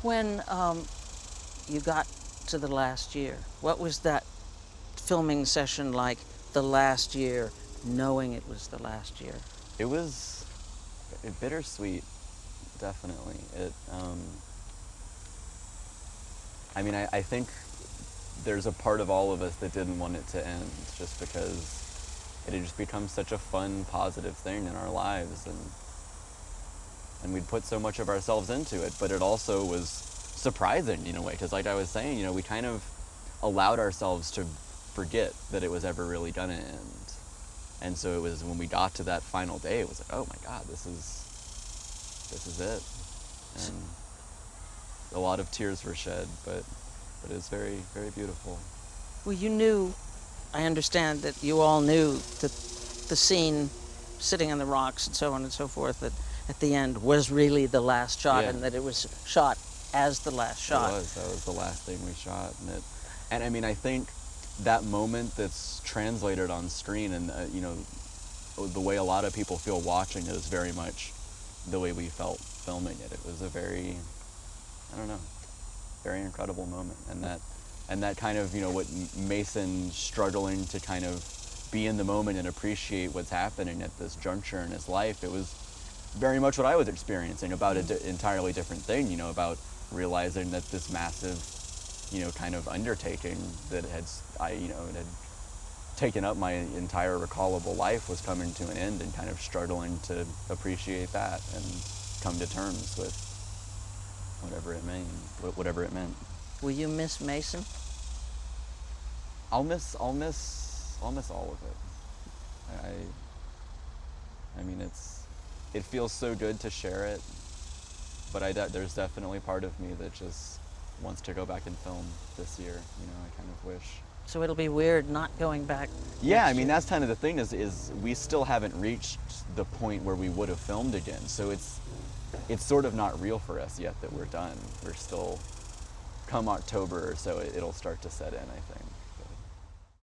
When you got to the last year, what was that filming session like, the last year, knowing it was the last year? It was bittersweet, definitely. I think there's a part of all of us that didn't want it to end, just because it had just become such a fun, positive thing in our lives, and we'd put so much of ourselves into it. But it also was surprising in a way, because like I was saying, we kind of allowed ourselves to forget that it was ever really gonna end. And so it was when we got to that final day, it was like, oh my God, this is it. And a lot of tears were shed, but it was very, very beautiful. Well, you knew, I understand that you all knew that the scene sitting on the rocks and so on and so forth, that at the end was really the last shot, Yeah. and that it was shot as the last shot. That was the last thing we shot. And I think that moment that's translated on screen, and the way a lot of people feel watching it is very much the way we felt filming it. It was a very, I don't know, very incredible moment. And that kind of, what Mason struggling to kind of be in the moment and appreciate what's happening at this juncture in his life, it was very much what I was experiencing, about an entirely different thing, about realizing that this massive, kind of undertaking that had taken up my entire recallable life was coming to an end, and kind of struggling to appreciate that and come to terms with whatever it meant. Will you miss Mason? I'll miss all of it. It feels so good to share it, but there's definitely part of me that just wants to go back and film this year. I kind of wish. So it'll be weird not going back. Yeah, next year. that's kind of the thing, is we still haven't reached the point where we would have filmed again. So it's sort of not real for us yet that we're done. We're still, come October or so, it'll start to set in, I think.